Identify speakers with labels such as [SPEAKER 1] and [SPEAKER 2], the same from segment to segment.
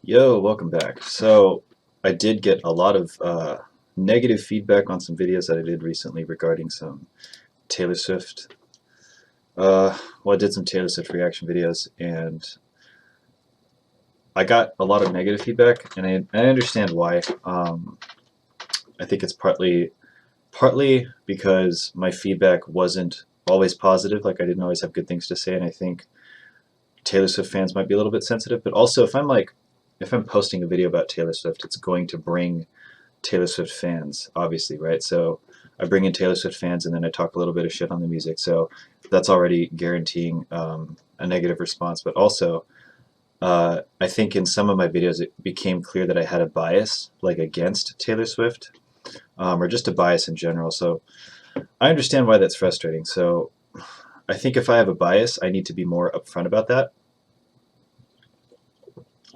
[SPEAKER 1] Yo, welcome back. So, I did get a lot of negative feedback on some videos that I did recently regarding some Taylor Swift. I did some Taylor Swift reaction videos, and I got a lot of negative feedback, and I understand why. I think it's partly because my feedback wasn't always positive, like I didn't always have good things to say, and I think Taylor Swift fans might be a little bit sensitive. But also, if I'm posting a video about Taylor Swift, it's going to bring Taylor Swift fans, obviously, right? So I bring in Taylor Swift fans and then I talk a little bit of shit on the music. So that's already guaranteeing a negative response. But also, I think in some of my videos it became clear that I had a bias, like against Taylor Swift, or just a bias in general. So I understand why that's frustrating. So I think if I have a bias, I need to be more upfront about that.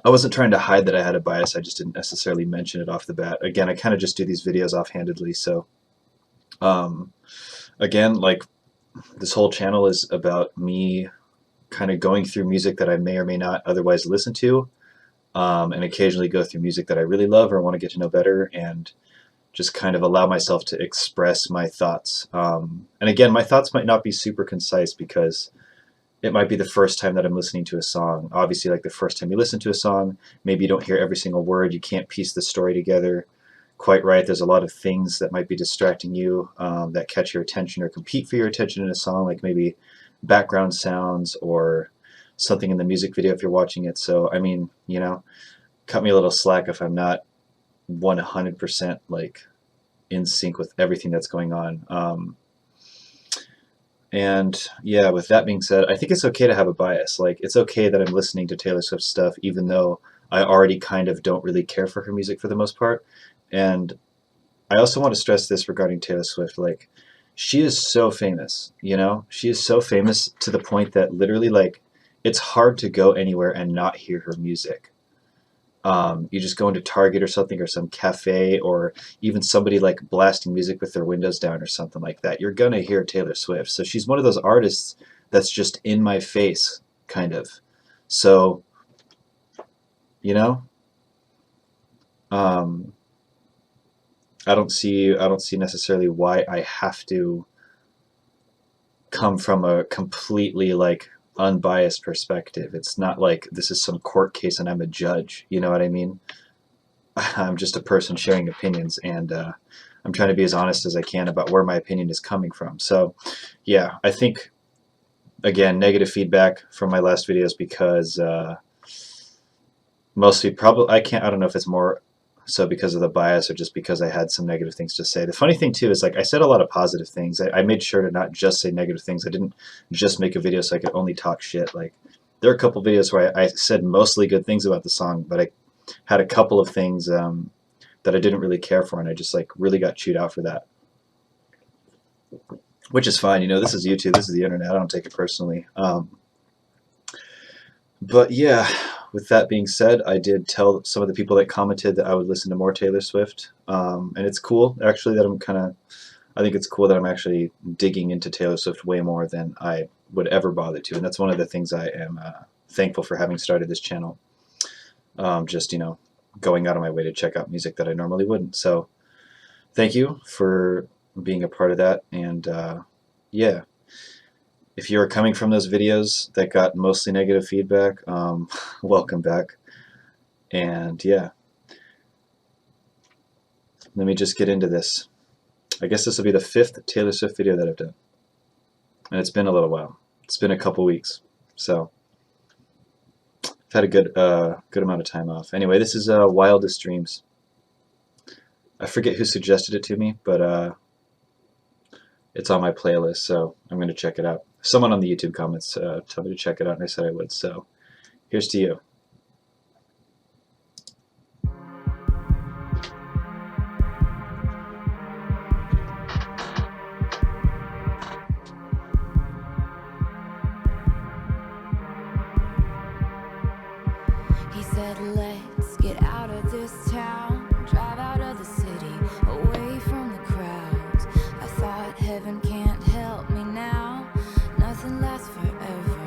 [SPEAKER 1] I wasn't trying to hide that I had a bias, I just didn't necessarily mention it off the bat. Again, I kind of just do these videos offhandedly, so um, again, like this whole channel is about me kind of going through music that I may or may not otherwise listen to, and occasionally go through music that I really love or want to get to know better, and just kind of allow myself to express my thoughts. And again, my thoughts might not be super concise because it might be the first time that I'm listening to a song. Obviously, like the first time you listen to a song, maybe you don't hear every single word, you can't piece the story together quite right. There's a lot of things that might be distracting you, that catch your attention or compete for your attention in a song, like maybe background sounds or something in the music video if you're watching it. So, I mean, cut me a little slack if I'm not 100% like in sync with everything that's going on. And yeah, with that being said, I think it's okay to have a bias. Like, it's okay that I'm listening to Taylor Swift stuff, even though I already kind of don't really care for her music for the most part. And I also want to stress this regarding Taylor Swift. Like, she is so famous, you know? She is so famous to the point that literally, like, it's hard to go anywhere and not hear her music. You just go into Target or something, or some cafe, or even somebody like blasting music with their windows down or something like that. You're gonna hear Taylor Swift. So she's one of those artists that's just in my face, kind of. So, you know, um, I don't see necessarily why I have to come from a completely like unbiased perspective. It's not like this is some court case and I'm a judge. You know what I mean? I'm just a person sharing opinions, and I'm trying to be as honest as I can about where my opinion is coming from. So, yeah, I think, again, negative feedback from my last videos because mostly probably I don't know if it's more so because of the bias or just because I had some negative things to say. The funny thing too is like I said a lot of positive things. I made sure to not just say negative things. I didn't just make a video so I could only talk shit. Like there are a couple videos where I said mostly good things about the song, but I had a couple of things that I didn't really care for, and I just like really got chewed out for that, which is fine. You know, this is YouTube, this is the internet. I don't take it personally. But yeah, with that being said, I did tell some of the people that commented that I would listen to more Taylor Swift, and it's cool actually that I think it's cool that I'm actually digging into Taylor Swift way more than I would ever bother to, and that's one of the things I am thankful for having started this channel. Just going out of my way to check out music that I normally wouldn't. So thank you for being a part of that, and yeah. If you're coming from those videos that got mostly negative feedback, welcome back. And yeah, let me just get into this. I guess this will be the 5th Taylor Swift video that I've done. And it's been a little while. It's been a couple weeks. So I've had a good amount of time off. Anyway, this is Wildest Dreams. I forget who suggested it to me, but it's on my playlist, so I'm going to check it out. Someone on the YouTube comments told me to check it out, and I said I would, so here's to you.
[SPEAKER 2] He said, let's get out of this town, drive out of the city, away from the crowds. I thought heaven can't help me now, nothing lasts forever,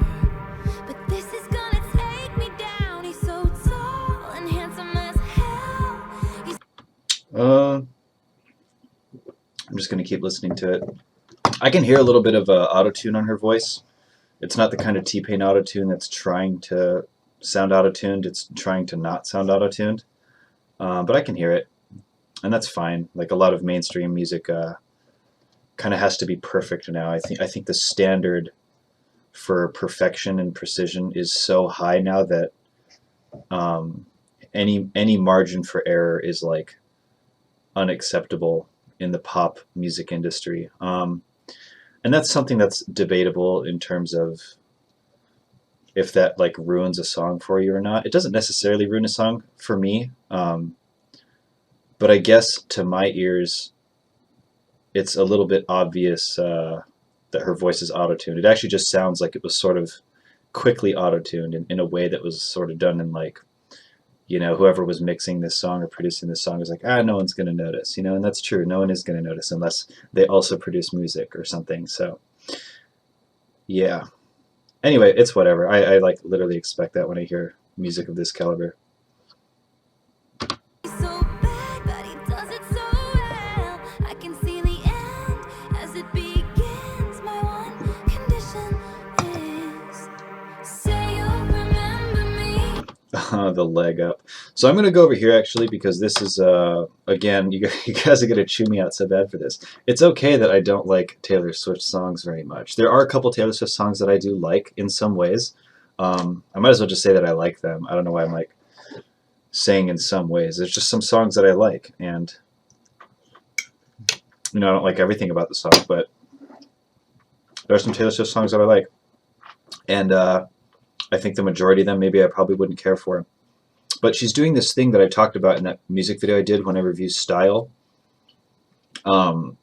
[SPEAKER 2] but this is gonna take me down. He's so tall and
[SPEAKER 1] just going to keep listening to it. I can hear a little bit of auto-tune on her voice. It's not the kind of T-Pain auto-tune that's trying to sound auto-tuned. It's trying to not sound auto-tuned. But I can hear it, and that's fine. Like a lot of mainstream music kind of has to be perfect now. I think the standard for perfection and precision is so high now that any margin for error is like unacceptable in the pop music industry. And that's something that's debatable in terms of if that like ruins a song for you or not. It doesn't necessarily ruin a song for me, but I guess to my ears, it's a little bit obvious that her voice is auto-tuned. It actually just sounds like it was sort of quickly auto-tuned in a way that was sort of done in like, you know, whoever was mixing this song or producing this song was like, no one's going to notice, you know, and that's true. No one is going to notice unless they also produce music or something. So, yeah. Anyway, it's whatever. I like literally expect that when I hear music of this caliber. The leg up. So I'm going to go over here actually because this is, again, you guys are going to chew me out so bad for this. It's okay that I don't like Taylor Swift songs very much. There are a couple Taylor Swift songs that I do like in some ways. I might as well just say that I like them. I don't know why I'm like saying in some ways. There's just some songs that I like, and you know, I don't like everything about the song, but there are some Taylor Swift songs that I like, and I think the majority of them maybe I probably wouldn't care for. But she's doing this thing that I talked about in that music video I did when I reviewed Style, where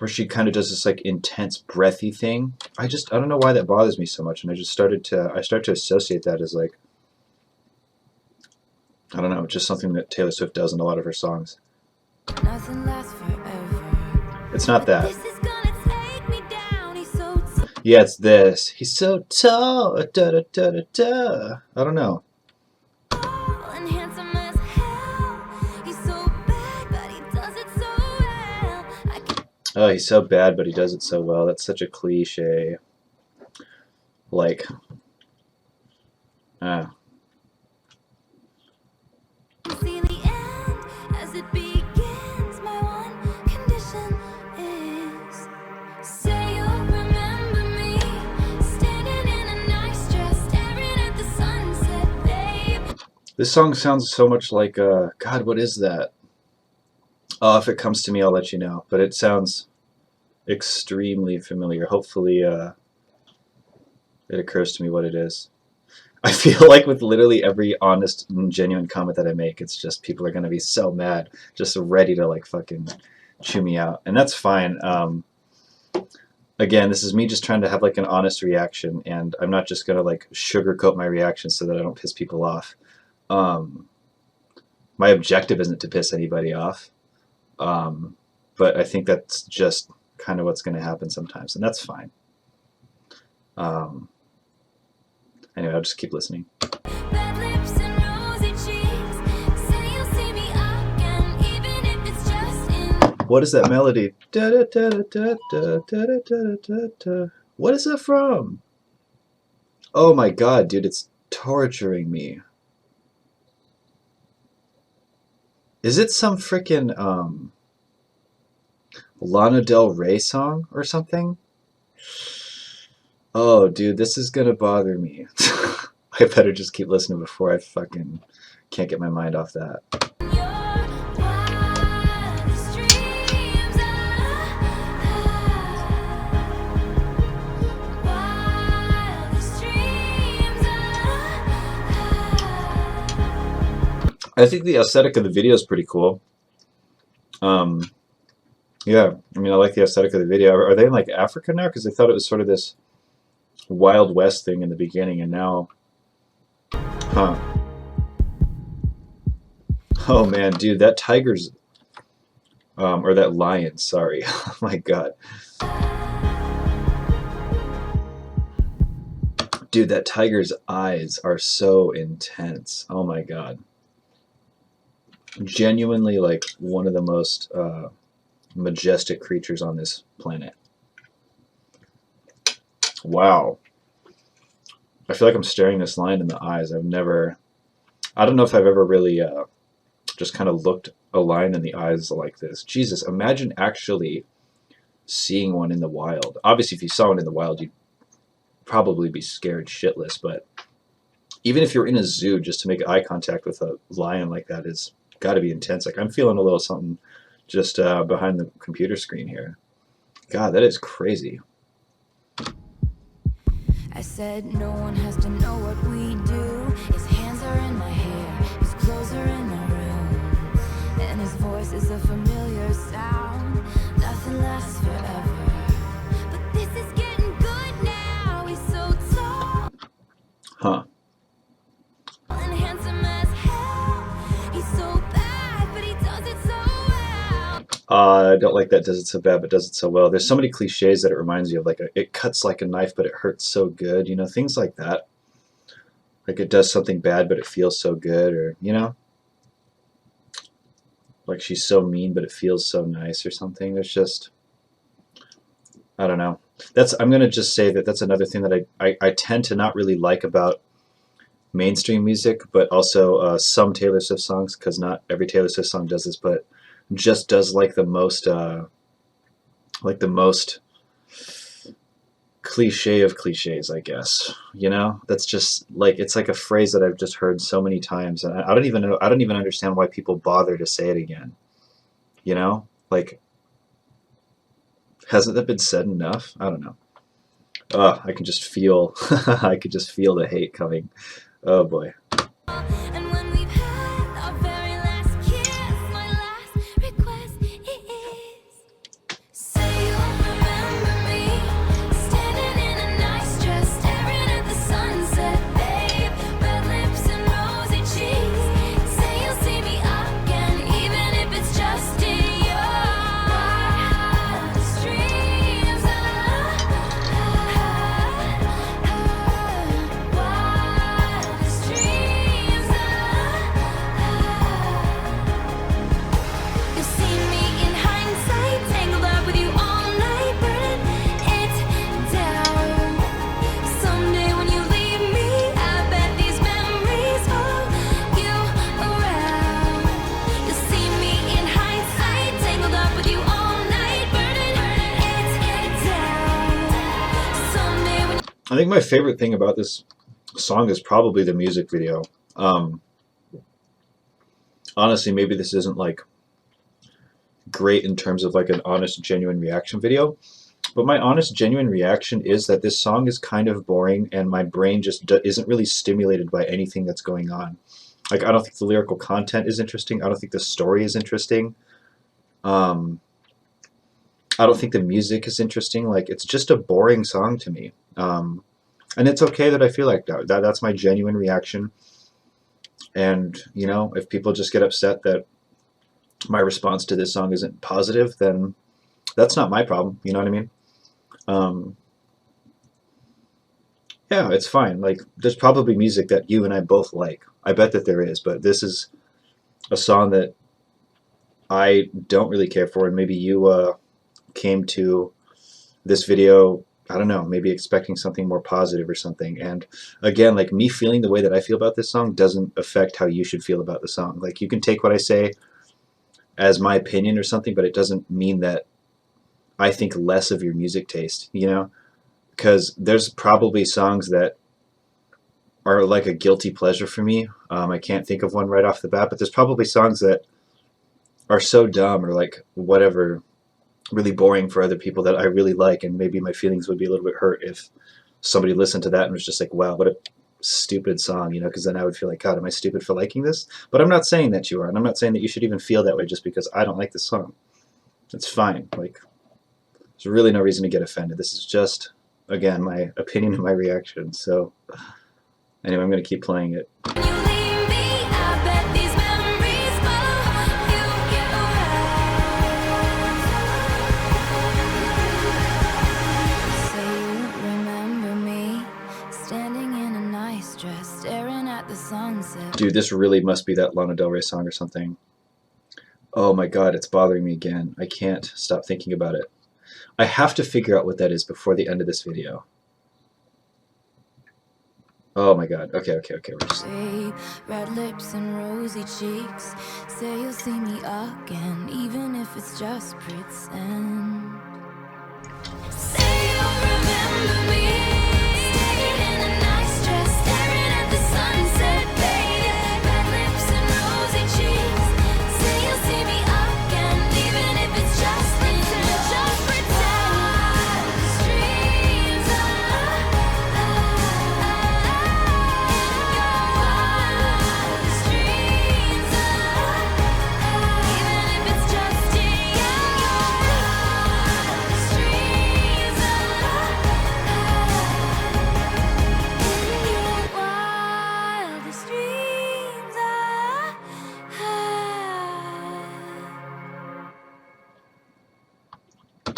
[SPEAKER 1] she kind of does this like intense breathy thing. I don't know why that bothers me so much, and I start to associate that as like, I don't know, just something that Taylor Swift does in a lot of her songs.
[SPEAKER 2] Nothing lasts forever.
[SPEAKER 1] It's not that.
[SPEAKER 2] This is gonna take me down. He's so
[SPEAKER 1] Yeah, it's this. He's so tall. Da, da, da, da, da. I don't know.
[SPEAKER 2] tall and handsome as hell. He's so bad, but he does it so well. I can
[SPEAKER 1] Oh, he's so bad, but he does it so well. That's such a cliche. Like,
[SPEAKER 2] see the end as it begins. My one condition is say you'll remember me standing in a nice dress, staring at the sunset, babe.
[SPEAKER 1] this song sounds so much like, God, what is that? Oh, if it comes to me, I'll let you know. But it sounds extremely familiar. Hopefully, it occurs to me what it is. I feel like with literally every honest and genuine comment that I make, it's just people are going to be so mad, just ready to like fucking chew me out. And that's fine. Again, this is me just trying to have like an honest reaction, and I'm not just going to like sugarcoat my reaction so that I don't piss people off. My objective isn't to piss anybody off. But I think that's just kind of what's going to happen sometimes, and that's fine. Anyway, I'll just keep listening.
[SPEAKER 2] Red lips and rosy cheeks. Say you'll see me again, even if it's just in.
[SPEAKER 1] What is that melody? Da, da, da, da, da, da, da, da, da, da. What is that from? Oh my god, dude, it's torturing me. Is it some frickin' Lana Del Rey song or something? Oh, dude, this is gonna bother me. I better just keep listening before I fucking can't get my mind off that.
[SPEAKER 2] Your wildest dreams wildest dreams
[SPEAKER 1] I think the aesthetic of the video is pretty cool. Yeah, I mean, I like the aesthetic of the video. Are they in like Africa now? Because I thought it was sort of this Wild West thing in the beginning, and now, huh? Oh man, dude, that tiger's, or that lion, sorry. Oh my god. Dude, that tiger's eyes are so intense. Oh my god. Genuinely like one of the most majestic creatures on this planet. Wow. I feel like I'm staring this line in the eyes. I don't know if I've ever really just kind of looked a line in the eyes like this. Jesus, imagine actually seeing one in the wild. Obviously, if you saw one in the wild, you'd probably be scared shitless, but even if you're in a zoo, just to make eye contact with a lion like that is got to be intense. Like, I'm feeling a little something just behind the computer screen here. God, that is crazy.
[SPEAKER 2] I said no one has to know what we do. His hands are in my hair, his clothes are in my room, and his voice is a familiar sound. Nothing lasts forever, but this is getting good now. He's so tall
[SPEAKER 1] Huh.
[SPEAKER 2] and handsome as hell. He's so bad, but he does it so well.
[SPEAKER 1] I don't like that does it so bad but does it so well. There's so many cliches that it reminds you of, like it cuts like a knife but it hurts so good, you know, things like that. Like it does something bad but it feels so good, or, you know, like she's so mean but it feels so nice or something. There's just, I don't know. I'm gonna just say that that's another thing that I tend to not really like about mainstream music, but also some Taylor Swift songs, because not every Taylor Swift song does this, but just does like the most cliche of cliches, I guess. You know, that's just like, it's like a phrase that I've just heard so many times, and I don't even know, I don't even understand why people bother to say it again. You know, like, hasn't that been said enough? I don't know. I can just feel, I could just feel the hate coming. Oh boy.
[SPEAKER 2] And when we've had our very last kiss, my last request is, say you'll remember me, standing in a nice dress, staring at the sunset, babe, red lips and rosy cheeks. Say you'll see me again, even if it's just in your wildest dreams. Wildest dreams. You'll see me in hindsight, tangled up with you all night, burning it down. Someday when you leave me, I bet these memories follow you around. You'll see me in hindsight, tangled up with you all night, burning it down. Someday when
[SPEAKER 1] I think my favorite thing about this song is probably the music video. Honestly, maybe this isn't like great in terms of like an honest, genuine reaction video, but my honest, genuine reaction is that this song is kind of boring, and my brain just isn't really stimulated by anything that's going on. Like, I don't think the lyrical content is interesting. I don't think the story is interesting. I don't think the music is interesting. Like, it's just a boring song to me. And it's okay that I feel like that. That's my genuine reaction. And, you know, if people just get upset that my response to this song isn't positive, then that's not my problem. You know what I mean? Yeah, it's fine. Like, there's probably music that you and I both like. I bet that there is, but this is a song that I don't really care for, and maybe you came to this video, I don't know, maybe expecting something more positive or something. And again, like, me feeling the way that I feel about this song doesn't affect how you should feel about the song. Like, you can take what I say as my opinion or something, but it doesn't mean that I think less of your music taste, you know? Because there's probably songs that are like a guilty pleasure for me. I can't think of one right off the bat, but there's probably songs that are so dumb or like whatever, really boring for other people that I really like, and maybe my feelings would be a little bit hurt if somebody listened to that and was just like, wow, what a stupid song, you know, because then I would feel like, God, am I stupid for liking this? But I'm not saying that you are, and I'm not saying that you should even feel that way just because I don't like this song. It's fine. Like, there's really no reason to get offended. This is just, again, my opinion and my reaction. So anyway, I'm going to keep playing it.
[SPEAKER 2] you leave me, I bet these memories follow you around. Say you remember me, standing in a nice dress, staring at the sunset.
[SPEAKER 1] Dude, this really must be that Lana Del Rey song or something. Oh my god, it's bothering me again. I can't stop thinking about it. I have to figure out what that is before the end of this video. Oh my god. Okay. We're just...
[SPEAKER 2] Red lips and rosy cheeks. Say you'll see me again, even if it's just pretend. Say you'll remember me. Staying in a nice dress, staring at the sunset, baby. Red lips and rosy cheeks. Say you'll see me again, even if it's just pretend. Just pretend. Streams of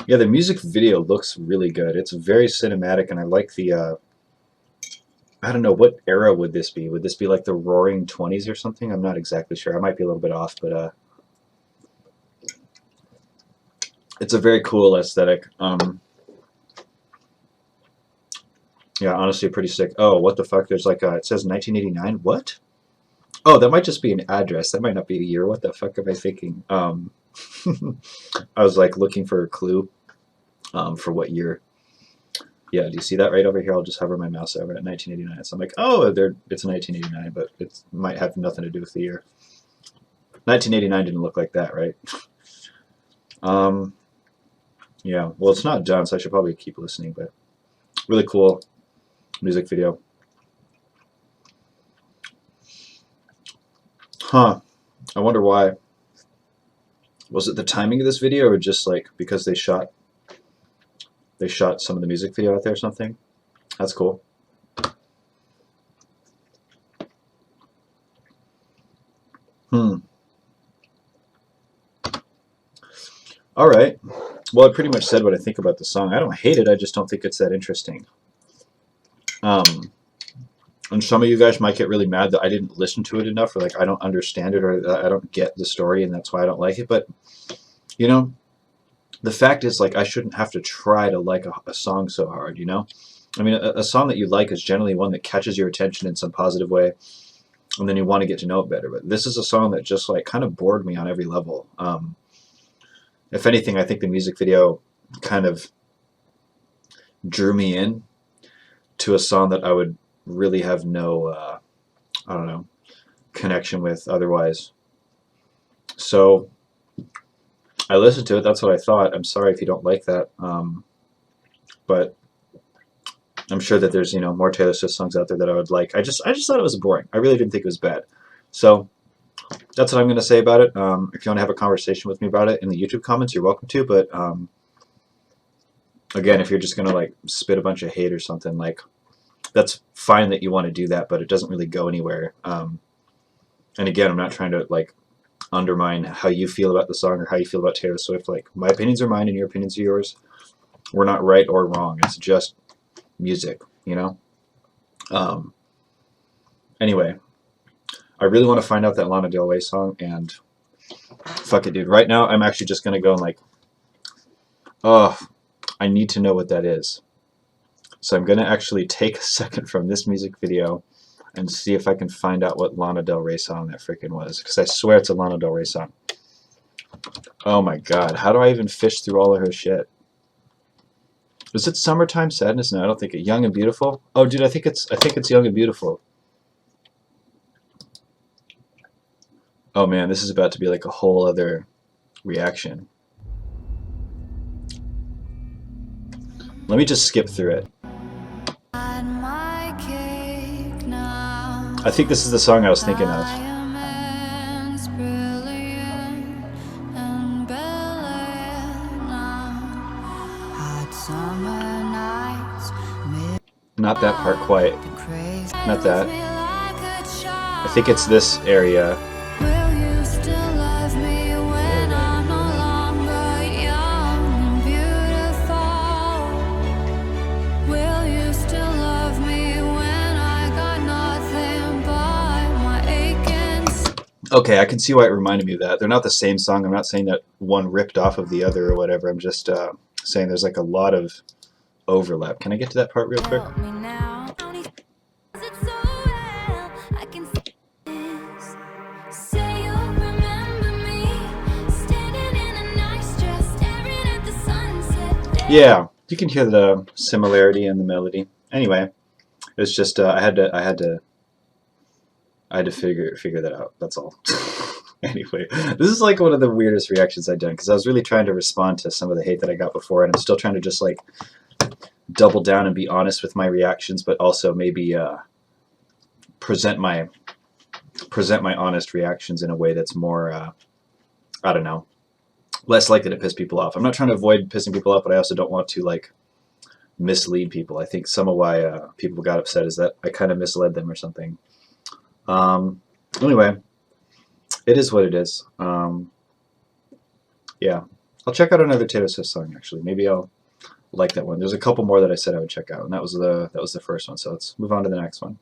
[SPEAKER 1] Yeah, the music video looks really good. It's very cinematic, and I like the, I don't know, what era would this be? Would this be like the Roaring 20s or something? I'm not exactly sure. I might be a little bit off, but it's a very cool aesthetic. Yeah, honestly, pretty sick. Oh, what the fuck? There's like it says 1989. What? Oh, that might just be an address. That might not be a year. What the fuck am I thinking? I was like looking for a clue for what year. Yeah, do you see that right over here? I'll just hover my mouse over at 1989. So I'm like, oh, it's 1989, but it might have nothing to do with the year. 1989 didn't look like that, right? Yeah, well, it's not done, so I should probably keep listening, but really cool music video. Huh. I wonder why. Was it the timing of this video, or just like because they shot some of the music video out there or something? That's cool. All right. Well, I pretty much said what I think about the song. I don't hate it. I just don't think it's that interesting. And some of you guys might get really mad that I didn't listen to it enough, or like I don't understand it, or I don't get the story, and that's why I don't like it. But you know, the fact is, like, I shouldn't have to try to like a song so hard. You know, I mean, a song that you like is generally one that catches your attention in some positive way, and then you want to get to know it better. But this is a song that just like kind of bored me on every level. If anything, I think the music video kind of drew me in to a song that I would really have no, I don't know, connection with otherwise. So I listened to it. That's what I thought. I'm sorry if you don't like that, but I'm sure that there's, you know, more Taylor Swift songs out there that I would like. I just thought it was boring. I really didn't think it was bad. So that's what I'm going to say about it. If you want to have a conversation with me about it in the YouTube comments, you're welcome to. But again, if you're just going to like spit a bunch of hate or something, like, that's fine that you want to do that, but it doesn't really go anywhere. And again, I'm not trying to like undermine how you feel about the song or how you feel about Taylor Swift. Like, my opinions are mine and your opinions are yours. We're not right or wrong. It's just music, you know? Anyway, I really want to find out that Lana Del Rey song, and fuck it, dude. Right now, I'm actually just going to go and like, oh, I need to know what that is. So I'm going to actually take a second from this music video and see if I can find out what Lana Del Rey song that freaking was, because I swear it's a Lana Del Rey song. Oh my god, how do I even fish through all of her shit? Was it Summertime Sadness? No, I don't think it. Young and Beautiful? Oh, dude, I think it's Young and Beautiful. Oh man, this is about to be like a whole other reaction. Let me just skip through it. I think this is the song I was thinking of. Not that part quite. Not that. I think it's this area. Okay, I can see why it reminded me of that. They're not the same song. I'm not saying that one ripped off of the other or whatever. I'm just saying there's like a lot of overlap. Can I get to that part real quick?
[SPEAKER 2] Help me now. It's so real. I can see this. Say you'll remember me standing in a nice dress, staring at the sunset.
[SPEAKER 1] Yeah, you can hear the similarity in the melody. Anyway, it's just I had to figure that out. That's all. Anyway, this is like one of the weirdest reactions I've done because I was really trying to respond to some of the hate that I got before, and I'm still trying to just like double down and be honest with my reactions, but also maybe present my honest reactions in a way that's more I don't know, less likely to piss people off. I'm not trying to avoid pissing people off, but I also don't want to like mislead people. I think some of why people got upset is that I kind of misled them or something. Anyway, it is what it is. Yeah, I'll check out another Taylor Swift song actually. Maybe I'll like that one. There's a couple more that I said I would check out, and that was the first one. So let's move on to the next one.